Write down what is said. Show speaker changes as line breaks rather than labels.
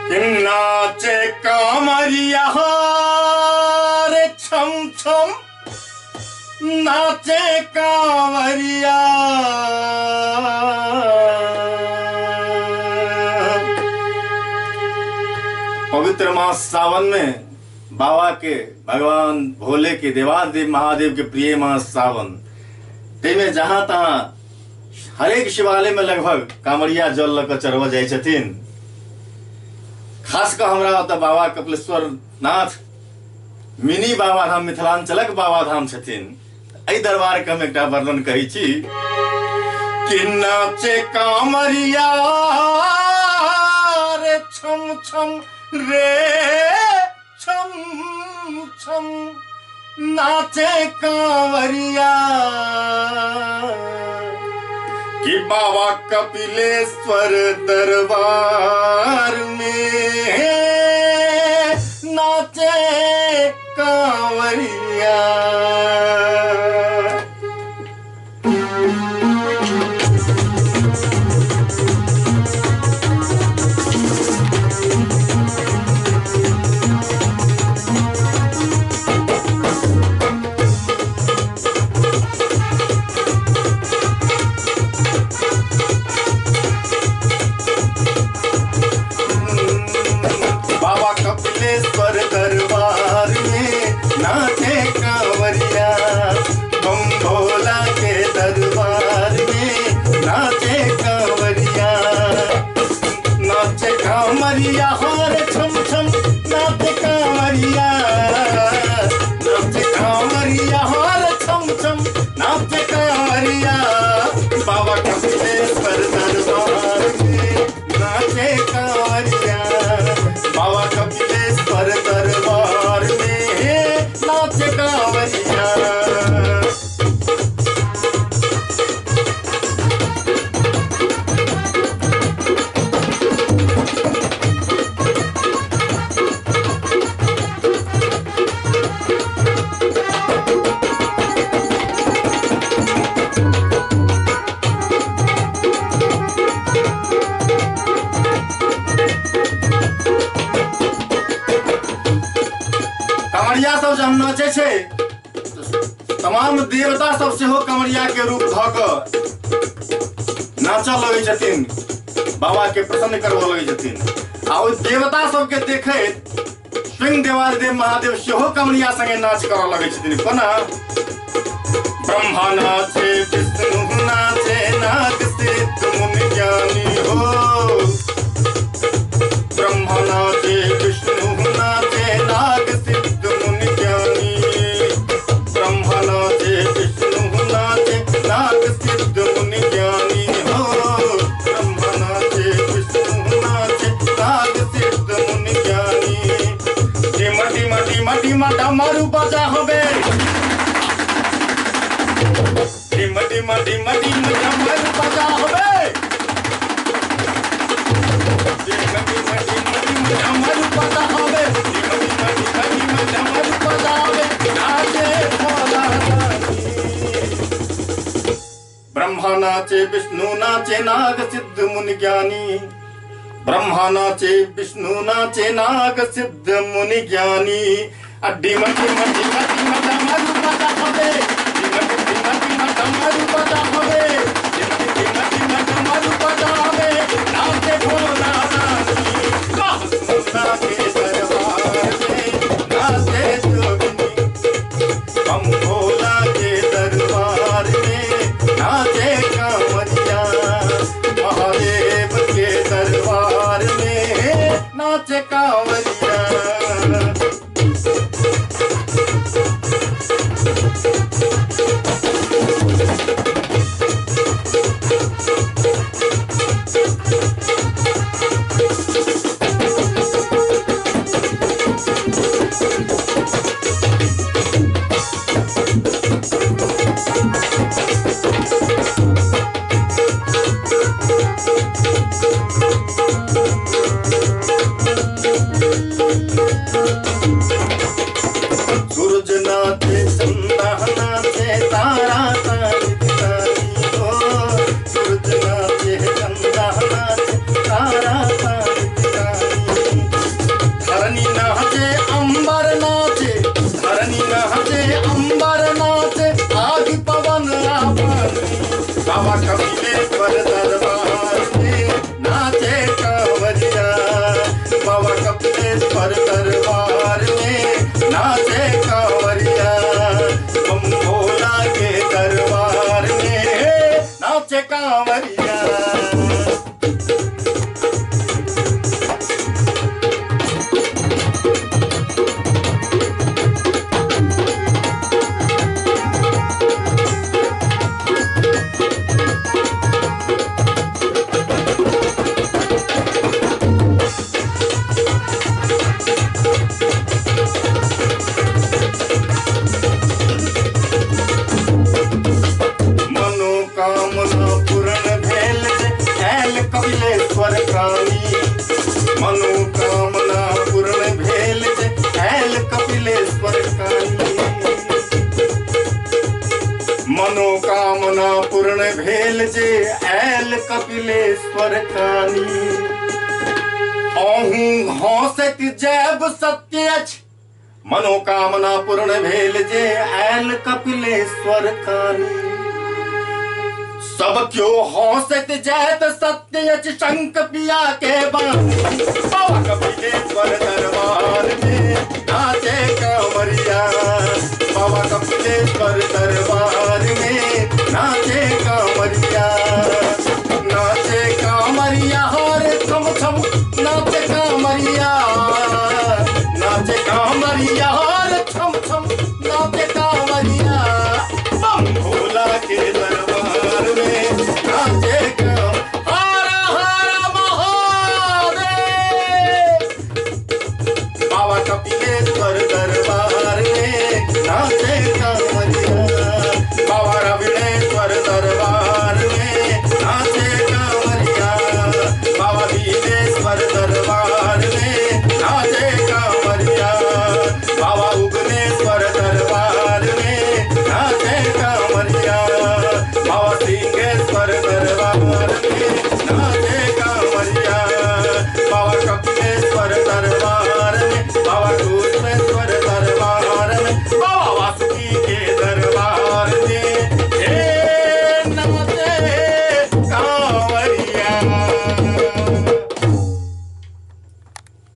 कि नाचे कांवरिया रे छम छम, नाचे कांवरिया। पवित्र मास सावन में बाबा के, भगवान भोले के, देवादेव महादेव के प्रिय मास सावन में जहां तहां हरेक शिवालय में लगभग कांवरिया जल लग चढ़वा जाय छथिन। खास कर हमरा ओतऽ बाबा कपिलेश्वर नाथ मिनी बाबा धाम, मिथिलांचलक बाबा धाम छथिन। एहि दरबार के हम एकटा वर्णन कहै छी कि नाचे कांवरिया रे छम छम रे छम छम, नाचे कांवरिया कि बाबा कपिलेश्वर दरबार में नाचे कांवरिया। दरबार में नाचे कांवरिया, बम भोला के दरबार में नाचे कांवरिया। नाचे कांवरिया हार छम छम, नाचे कांवरिया, नाचे कांवरिया हार छम छम, नाचे कांवरिया। बाबा कपिलेश्वर दरबार में नाचे कांवरिया, बाबा कपिलेश्वर दरबार में नाचे कांवरिया। कांवरिया सब जब नाचे छे तमाम देवता सब सेहो कांवरिया के रूप ध क नाचऽ लगै छथिन, बाबा के प्रसन्न करबऽ लगै छथिन। आ ओ देवता सब के देखैत स्वयं देवादेव महादेव सेहो कांवरिया संगे नाच करऽ लगै छथिन। कोना? ब्रह्मा नाचे, विष्णु नाचे, नाग सिद्ध मुनि ज्ञानी हो। ब्रह्मा नाचे, विष्णु नाचे, नाग सिद्ध मुनि ज्ञानी। ब्रह्मा नाचे, विष्णु नाचे, नाग सिद्ध मुनि ज्ञानी हो। ब्रह्मा नाचे, विष्णु नाचे, नाग सिद्ध मुनि ज्ञानी। डिम डिम डिम डिम डमरू बजा होबे, डिम डिम डिम डिम डमरू बजा होबे। डिम डिम डिम डिम डमरू बजा होबे, डिम डिम डिम डिम डमरू बजा होबे। नाचे भोला ब्रह्मा नाचे, विष्णु नाचे, नाग सिद्ध मुनि ज्ञानी। ब्रह्मा नाचे, विष्णु नाचे, नाग सिद्ध मुनि ज्ञानी। डिम डिम डिम डिम डमरू बजा होबे, डिम डिम डिम डमरू बजा होबे, डिम डिम डिम डमरू बजा होबे। नाचे भोला मुन्ना के दरबार में नाचे जोगिनी। बम भोला के दरबार में नाचे कांवरिया, महादेव के दरबार में नाचे कांवरिया। कांवरिया। मनोकामना पूर्ण भेल ऐल कपिलेश्वर कानी। मनोकामना पूर्ण भेल ऐल कपिलेश्वर कानी। मनोकामना पूर्ण भेल जे ऐल कपिलेश्वर कानी। अहूँ हंसत जैब सत्य अछि, मनोकामना पूर्ण भेल जे ऐल कपिलेश्वर कानी। सब क्यों हंसत जैत सत्य अछि, शंख पिया के बानी।